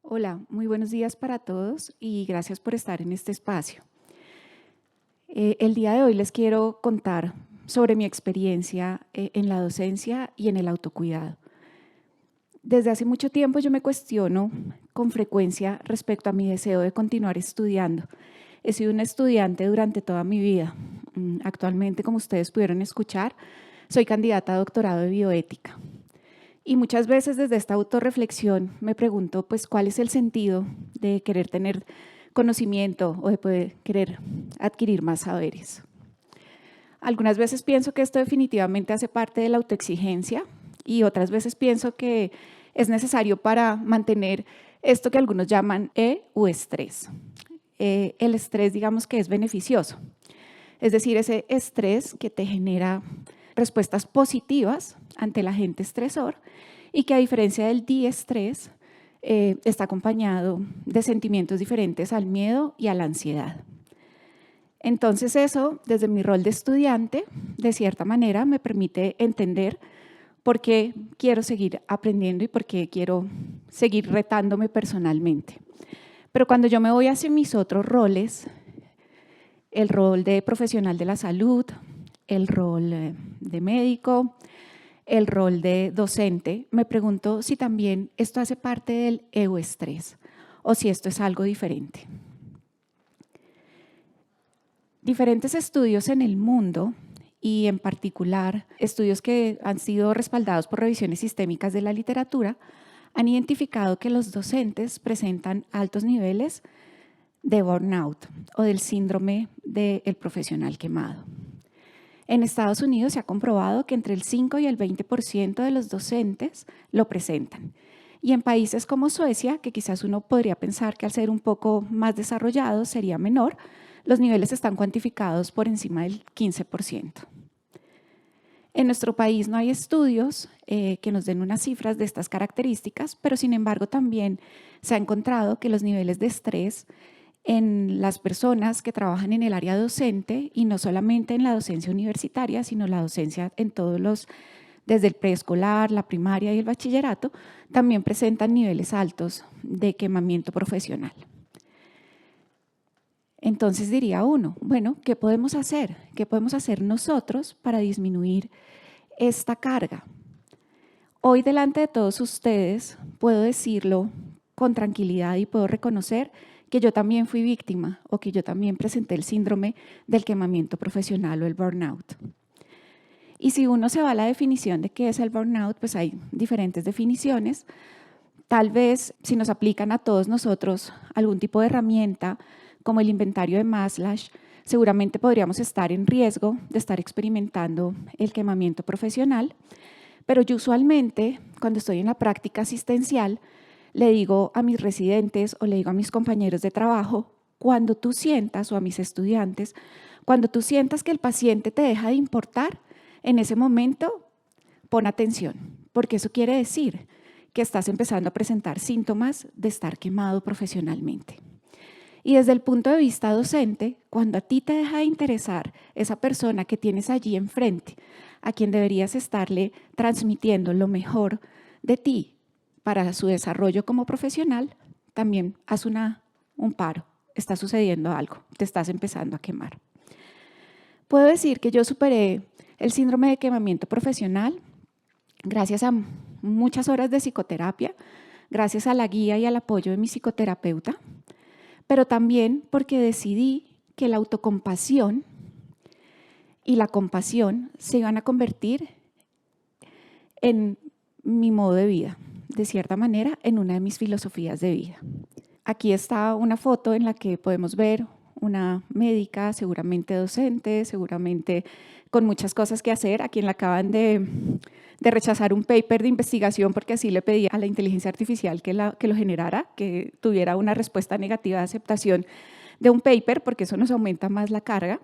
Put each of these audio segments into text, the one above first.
Hola, muy buenos días para todos y gracias por estar en este espacio. El día de hoy les quiero contar sobre mi experiencia en la docencia y en el autocuidado. Desde hace mucho tiempo yo me cuestiono con frecuencia respecto a mi deseo de continuar estudiando. He sido una estudiante durante toda mi vida. Actualmente, como ustedes pudieron escuchar, soy candidata a doctorado de bioética. Y muchas veces desde esta autorreflexión me pregunto, pues, ¿cuál es el sentido de querer tener conocimiento o de poder querer adquirir más saberes? Algunas veces pienso que esto definitivamente hace parte de la autoexigencia y otras veces pienso que es necesario para mantener esto que algunos llaman u estrés. El estrés, digamos que es beneficioso, es decir, ese estrés que te genera respuestas positivas ante el agente estresor y que a diferencia del diestrés está acompañado de sentimientos diferentes al miedo y a la ansiedad. Entonces eso, desde mi rol de estudiante, de cierta manera me permite entender por qué quiero seguir aprendiendo y por qué quiero seguir retándome personalmente. Pero cuando yo me voy hacia mis otros roles, el rol de profesional de la salud, el rol de médico, el rol de docente, me pregunto si también esto hace parte del estrés o si esto es algo diferente. Diferentes estudios en el mundo y en particular estudios que han sido respaldados por revisiones sistémicas de la literatura han identificado que los docentes presentan altos niveles de burnout o del síndrome del profesional quemado. En Estados Unidos se ha comprobado que entre el 5 y el 20% de los docentes lo presentan. Y en países como Suecia, que quizás uno podría pensar que al ser un poco más desarrollado sería menor, los niveles están cuantificados por encima del 15%. En nuestro país no hay estudios que nos den unas cifras de estas características, pero sin embargo también se ha encontrado que los niveles de estrés en las personas que trabajan en el área docente y no solamente en la docencia universitaria, sino la docencia en todos los, desde el preescolar, la primaria y el bachillerato, también presentan niveles altos de quemamiento profesional. Entonces diría uno, bueno, ¿qué podemos hacer? ¿Qué podemos hacer nosotros para disminuir esta carga? Hoy delante de todos ustedes puedo decirlo con tranquilidad y puedo reconocer que yo también fui víctima o que yo también presenté el síndrome del quemamiento profesional o el burnout. Y si uno se va a la definición de qué es el burnout, pues hay diferentes definiciones. Tal vez si nos aplican a todos nosotros algún tipo de herramienta como el inventario de Maslach, seguramente podríamos estar en riesgo de estar experimentando el quemamiento profesional, pero yo usualmente cuando estoy en la práctica asistencial le digo a mis residentes o le digo a mis compañeros de trabajo, cuando tú sientas, o a mis estudiantes, cuando tú sientas que el paciente te deja de importar, en ese momento pon atención, porque eso quiere decir que estás empezando a presentar síntomas de estar quemado profesionalmente. Y desde el punto de vista docente, cuando a ti te deja de interesar esa persona que tienes allí enfrente, a quien deberías estarle transmitiendo lo mejor de ti, para su desarrollo como profesional, también haz un paro. Está sucediendo algo, te estás empezando a quemar. Puedo decir que yo superé el síndrome de quemamiento profesional gracias a muchas horas de psicoterapia, gracias a la guía y al apoyo de mi psicoterapeuta, pero también porque decidí que la autocompasión y la compasión se iban a convertir en mi modo de vida, de cierta manera, en una de mis filosofías de vida. Aquí está una foto en la que podemos ver una médica, seguramente docente, seguramente con muchas cosas que hacer, a quien le acaban de rechazar un paper de investigación porque así le pedía a la inteligencia artificial que lo generara, que tuviera una respuesta negativa de aceptación de un paper, porque eso nos aumenta más la carga.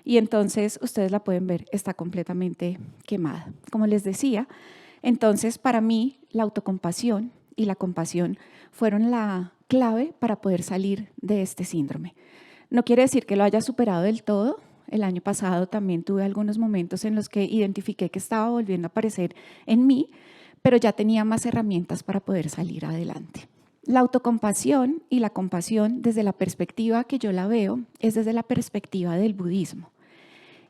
Y entonces ustedes la pueden ver, está completamente quemada. Como les decía, entonces para mí la autocompasión y la compasión fueron la clave para poder salir de este síndrome. No quiere decir que lo haya superado del todo. El año pasado también tuve algunos momentos en los que identifiqué que estaba volviendo a aparecer en mí, pero ya tenía más herramientas para poder salir adelante. La autocompasión y la compasión, desde la perspectiva que yo la veo, es desde la perspectiva del budismo.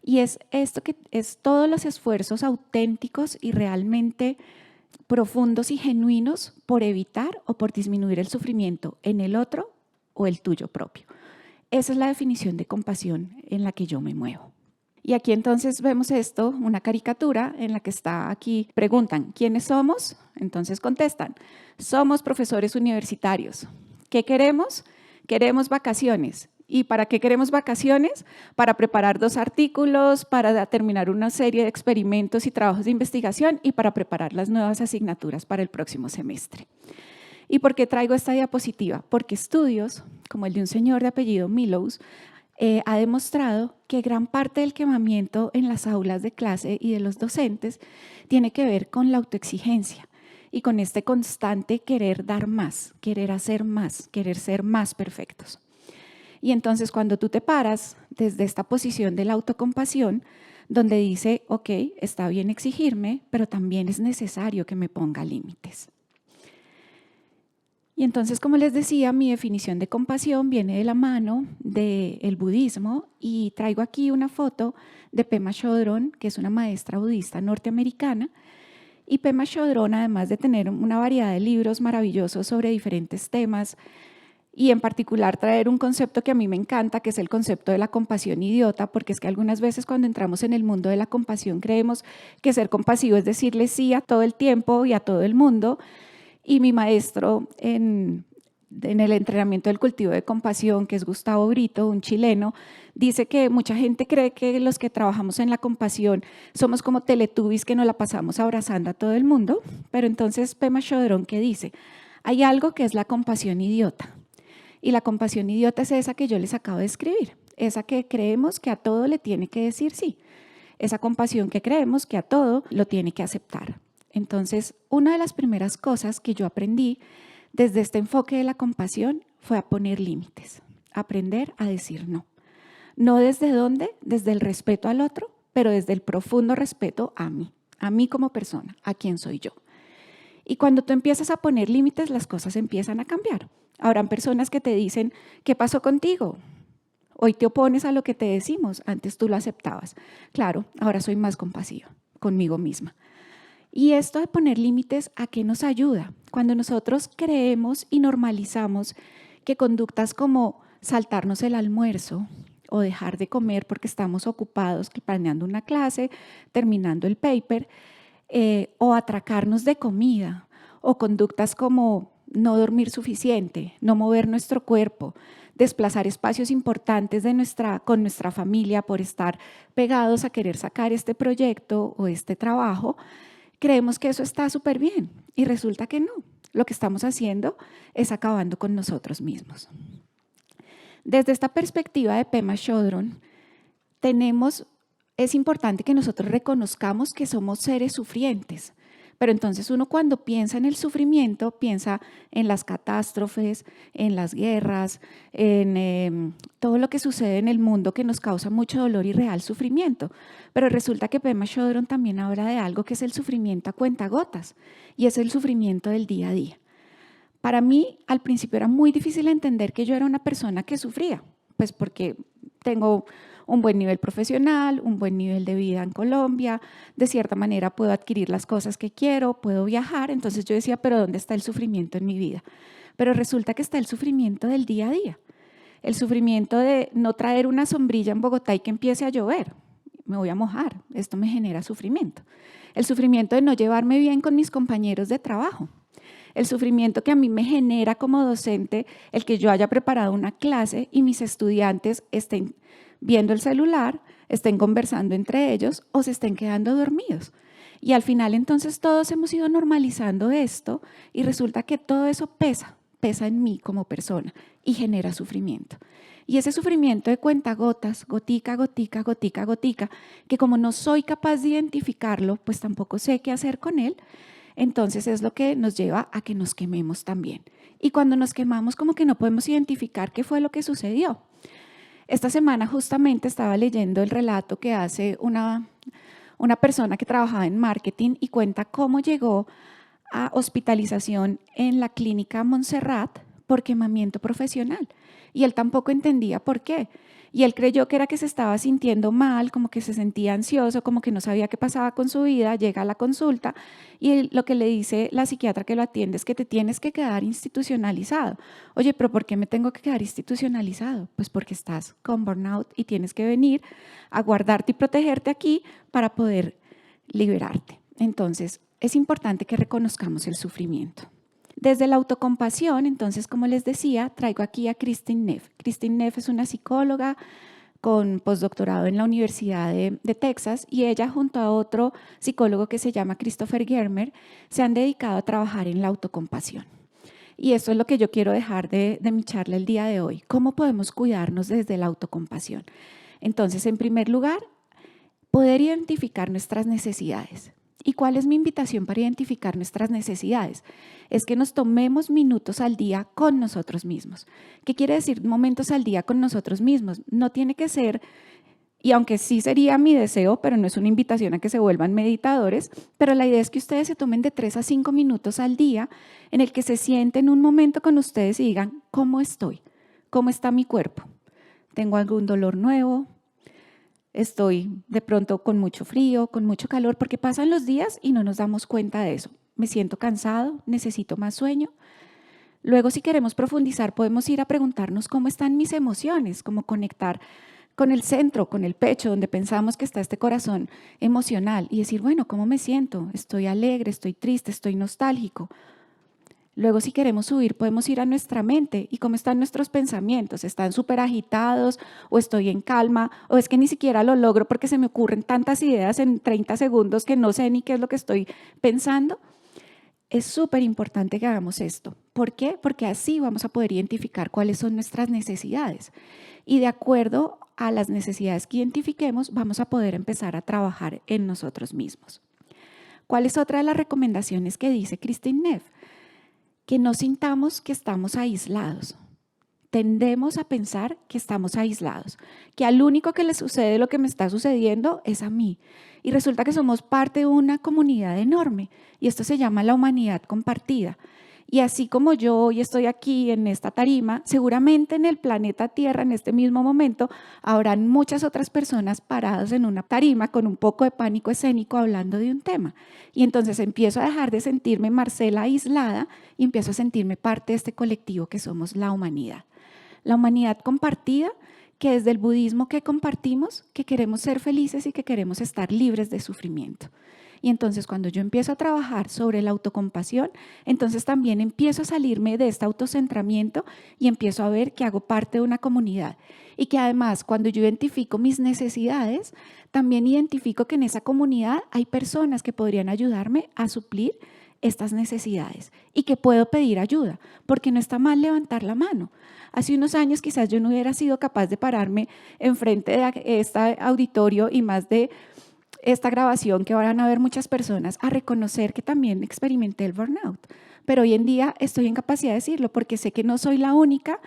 Y es esto que es todos los esfuerzos auténticos y realmente profundos y genuinos por evitar o por disminuir el sufrimiento en el otro o el tuyo propio. Esa es la definición de compasión en la que yo me muevo. Y aquí entonces vemos esto, una caricatura en la que está aquí, preguntan, ¿quiénes somos? Entonces contestan, somos profesores universitarios. ¿Qué queremos? Queremos vacaciones. ¿Y para qué queremos vacaciones? Para preparar 2 artículos, para terminar una serie de experimentos y trabajos de investigación y para preparar las nuevas asignaturas para el próximo semestre. ¿Y por qué traigo esta diapositiva? Porque estudios, como el de un señor de apellido Millows, ha demostrado que gran parte del quemamiento en las aulas de clase y de los docentes tiene que ver con la autoexigencia y con este constante querer dar más, querer hacer más, querer ser más perfectos. Y entonces cuando tú te paras desde esta posición de la autocompasión, donde dice, ok, está bien exigirme, pero también es necesario que me ponga límites. Y entonces, como les decía, mi definición de compasión viene de la mano del budismo y traigo aquí una foto de Pema Chodron, que es una maestra budista norteamericana. Y Pema Chodron, además de tener una variedad de libros maravillosos sobre diferentes temas y en particular traer un concepto que a mí me encanta, que es el concepto de la compasión idiota, porque es que algunas veces cuando entramos en el mundo de la compasión creemos que ser compasivo es decirle sí a todo el tiempo y a todo el mundo. Y mi maestro en el entrenamiento del cultivo de compasión, que es Gustavo Brito, un chileno, dice que mucha gente cree que los que trabajamos en la compasión somos como teletubbies que nos la pasamos abrazando a todo el mundo, pero entonces Pema Chodron, ¿qué dice? Hay algo que es la compasión idiota, y la compasión idiota es esa que yo les acabo de escribir, esa que creemos que a todo le tiene que decir sí, esa compasión que creemos que a todo lo tiene que aceptar. Entonces, una de las primeras cosas que yo aprendí desde este enfoque de la compasión fue a poner límites, aprender a decir no. No desde dónde, desde el respeto al otro, pero desde el profundo respeto a mí como persona, a quién soy yo. Y cuando tú empiezas a poner límites, las cosas empiezan a cambiar. Habrán personas que te dicen, ¿qué pasó contigo? Hoy te opones a lo que te decimos, antes tú lo aceptabas. Claro, ahora soy más compasiva conmigo misma. Y esto de poner límites, ¿a qué nos ayuda? Cuando nosotros creemos y normalizamos que conductas como saltarnos el almuerzo o dejar de comer porque estamos ocupados planeando una clase, terminando el paper, o atracarnos de comida, o conductas como no dormir suficiente, no mover nuestro cuerpo, desplazar espacios importantes con nuestra familia por estar pegados a querer sacar este proyecto o este trabajo, creemos que eso está súper bien y resulta que no. Lo que estamos haciendo es acabando con nosotros mismos. Desde esta perspectiva de Pema Chodron, es importante que nosotros reconozcamos que somos seres sufrientes. Pero entonces uno cuando piensa en el sufrimiento, piensa en las catástrofes, en las guerras, en todo lo que sucede en el mundo que nos causa mucho dolor y real sufrimiento. Pero resulta que Pema Chodron también habla de algo que es el sufrimiento a cuentagotas y es el sufrimiento del día a día. Para mí al principio era muy difícil entender que yo era una persona que sufría, pues porque tengo un buen nivel profesional, un buen nivel de vida en Colombia, de cierta manera puedo adquirir las cosas que quiero, puedo viajar, entonces yo decía, pero ¿dónde está el sufrimiento en mi vida? Pero resulta que está el sufrimiento del día a día, el sufrimiento de no traer una sombrilla en Bogotá y que empiece a llover, me voy a mojar, esto me genera sufrimiento. El sufrimiento de no llevarme bien con mis compañeros de trabajo. El sufrimiento que a mí me genera como docente el que yo haya preparado una clase y mis estudiantes estén viendo el celular, estén conversando entre ellos o se estén quedando dormidos. Y al final entonces todos hemos ido normalizando esto y resulta que todo eso pesa en mí como persona y genera sufrimiento. Y ese sufrimiento de cuentagotas, gotica, gotica, gotica, gotica, que como no soy capaz de identificarlo, pues tampoco sé qué hacer con él, entonces es lo que nos lleva a que nos quememos también. Y cuando nos quemamos como que no podemos identificar qué fue lo que sucedió. Esta semana justamente estaba leyendo el relato que hace una persona que trabajaba en marketing y cuenta cómo llegó a hospitalización en la clínica Montserrat por quemamiento profesional. Y él tampoco entendía por qué. Y él creyó que era que se estaba sintiendo mal, como que se sentía ansioso, como que no sabía qué pasaba con su vida. Llega a la consulta y lo que le dice la psiquiatra que lo atiende es que te tienes que quedar institucionalizado. Oye, pero ¿por qué me tengo que quedar institucionalizado? Pues porque estás con burnout y tienes que venir a guardarte y protegerte aquí para poder liberarte. Entonces, es importante que reconozcamos el sufrimiento. Desde la autocompasión, entonces, como les decía, traigo aquí a Kristin Neff. Kristin Neff es una psicóloga con postdoctorado en la Universidad de Texas y ella junto a otro psicólogo que se llama Christopher Germer se han dedicado a trabajar en la autocompasión. Y eso es lo que yo quiero dejar de mi charla el día de hoy. ¿Cómo podemos cuidarnos desde la autocompasión? Entonces, en primer lugar, poder identificar nuestras necesidades. ¿Y cuál es mi invitación para identificar nuestras necesidades? Es que nos tomemos minutos al día con nosotros mismos. ¿Qué quiere decir momentos al día con nosotros mismos? No tiene que ser, y aunque sí sería mi deseo, pero no es una invitación a que se vuelvan meditadores, pero la idea es que ustedes se tomen de 3 a 5 minutos al día en el que se sienten un momento con ustedes y digan, ¿cómo estoy? ¿Cómo está mi cuerpo? ¿Tengo algún dolor nuevo? Estoy de pronto con mucho frío, con mucho calor, porque pasan los días y no nos damos cuenta de eso. Me siento cansado, necesito más sueño. Luego, si queremos profundizar, podemos ir a preguntarnos cómo están mis emociones, cómo conectar con el centro, con el pecho, donde pensamos que está este corazón emocional y decir, bueno, ¿cómo me siento? ¿Estoy alegre? ¿Estoy triste? ¿Estoy nostálgico? Luego, si queremos subir, podemos ir a nuestra mente y cómo están nuestros pensamientos. ¿Están súper agitados o estoy en calma o es que ni siquiera lo logro porque se me ocurren tantas ideas en 30 segundos que no sé ni qué es lo que estoy pensando? Es súper importante que hagamos esto. ¿Por qué? Porque así vamos a poder identificar cuáles son nuestras necesidades. Y de acuerdo a las necesidades que identifiquemos, vamos a poder empezar a trabajar en nosotros mismos. ¿Cuál es otra de las recomendaciones que dice Kristin Neff? Que no sintamos que estamos aislados. Tendemos a pensar que estamos aislados, que al único que le sucede lo que me está sucediendo es a mí. Y resulta que somos parte de una comunidad enorme y esto se llama la humanidad compartida. Y así como yo hoy estoy aquí en esta tarima, seguramente en el planeta Tierra en este mismo momento habrán muchas otras personas paradas en una tarima con un poco de pánico escénico hablando de un tema. Y entonces empiezo a dejar de sentirme Marcela aislada y empiezo a sentirme parte de este colectivo que somos la humanidad. La humanidad compartida, que desde el budismo que compartimos, que queremos ser felices y que queremos estar libres de sufrimiento. Y entonces cuando yo empiezo a trabajar sobre la autocompasión, entonces también empiezo a salirme de este autocentramiento y empiezo a ver que hago parte de una comunidad. Y que además cuando yo identifico mis necesidades, también identifico que en esa comunidad hay personas que podrían ayudarme a suplir estas necesidades y que puedo pedir ayuda, porque no está mal levantar la mano. Hace unos años quizás yo no hubiera sido capaz de pararme enfrente de este auditorio y más de esta grabación que van a ver muchas personas a reconocer que también experimenté el burnout. Pero hoy en día estoy en capacidad de decirlo porque sé que no soy la única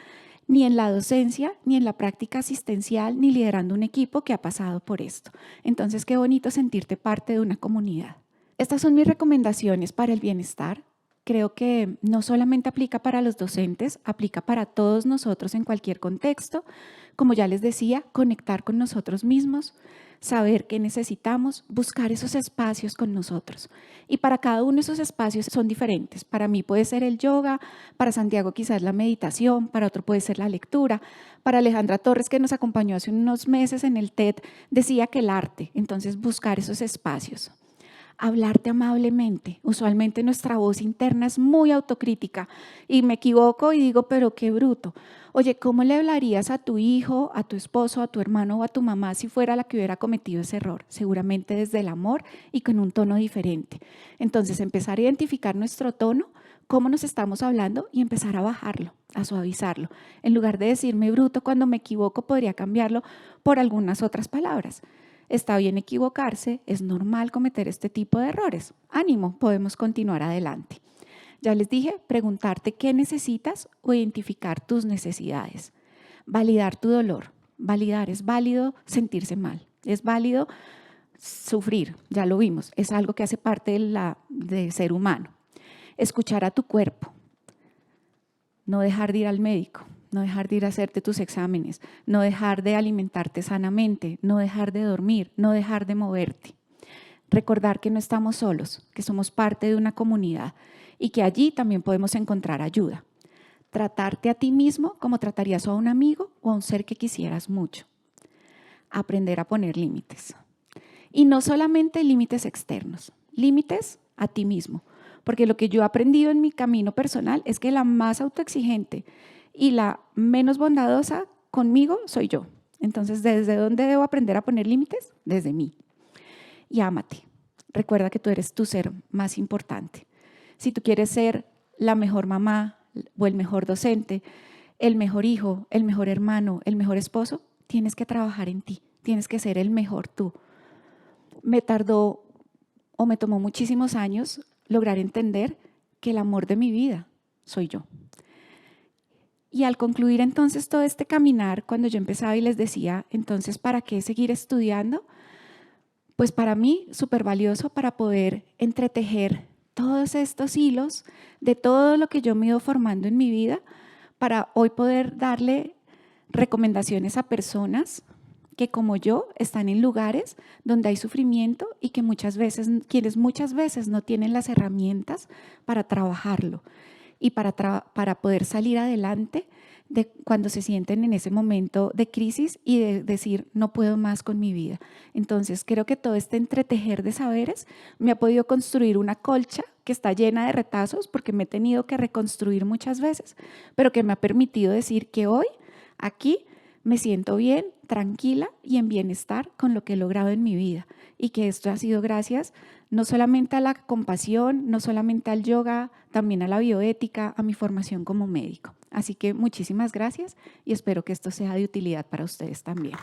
ni en la docencia, ni en la práctica asistencial, ni liderando un equipo que ha pasado por esto. Entonces, qué bonito sentirte parte de una comunidad. Estas son mis recomendaciones para el bienestar. Creo que no solamente aplica para los docentes, aplica para todos nosotros en cualquier contexto. Como ya les decía, conectar con nosotros mismos, saber qué necesitamos, buscar esos espacios con nosotros. Y para cada uno de esos espacios son diferentes. Para mí puede ser el yoga, para Santiago quizás la meditación, para otro puede ser la lectura. Para Alejandra Torres, que nos acompañó hace unos meses en el TED, decía que el arte. Entonces, buscar esos espacios. Hablarte amablemente. Usualmente nuestra voz interna es muy autocrítica y me equivoco y digo, pero qué bruto. Oye, ¿cómo le hablarías a tu hijo, a tu esposo, a tu hermano o a tu mamá si fuera la que hubiera cometido ese error? Seguramente desde el amor y con un tono diferente. Entonces, empezar a identificar nuestro tono, cómo nos estamos hablando y empezar a bajarlo, a suavizarlo. En lugar de decirme bruto cuando me equivoco, podría cambiarlo por algunas otras palabras. Está bien equivocarse, es normal cometer este tipo de errores. Ánimo, podemos continuar adelante. Ya les dije, preguntarte qué necesitas o identificar tus necesidades. Validar tu dolor. Validar, es válido sentirse mal, es válido sufrir, ya lo vimos, es algo que hace parte de ser humano. Escuchar a tu cuerpo, no dejar de ir al médico, no dejar de ir a hacerte tus exámenes, no dejar de alimentarte sanamente, no dejar de dormir, no dejar de moverte. Recordar que no estamos solos, que somos parte de una comunidad y que allí también podemos encontrar ayuda. Tratarte a ti mismo como tratarías a un amigo o a un ser que quisieras mucho. Aprender a poner límites. Y no solamente límites externos, límites a ti mismo. Porque lo que yo he aprendido en mi camino personal es que la más autoexigente y la menos bondadosa conmigo soy yo. Entonces, ¿desde dónde debo aprender a poner límites? Desde mí. Y ámate. Recuerda que tú eres tu ser más importante. Si tú quieres ser la mejor mamá o el mejor docente, el mejor hijo, el mejor hermano, el mejor esposo, tienes que trabajar en ti, tienes que ser el mejor tú. Me tomó muchísimos años lograr entender que el amor de mi vida soy yo. Y al concluir entonces todo este caminar, cuando yo empezaba y les decía, entonces, ¿para qué seguir estudiando? Pues para mí, súper valioso para poder entretejer todos estos hilos de todo lo que yo me he ido formando en mi vida, para hoy poder darle recomendaciones a personas que como yo están en lugares donde hay sufrimiento y que quienes muchas veces no tienen las herramientas para trabajarlo y para poder salir adelante de cuando se sienten en ese momento de crisis y de decir no puedo más con mi vida. Entonces creo que todo este entretejer de saberes me ha podido construir una colcha que está llena de retazos porque me he tenido que reconstruir muchas veces, pero que me ha permitido decir que hoy aquí me siento bien, tranquila y en bienestar con lo que he logrado en mi vida y que esto ha sido gracias no solamente a la compasión, no solamente al yoga, también a la bioética, a mi formación como médico. Así que muchísimas gracias y espero que esto sea de utilidad para ustedes también.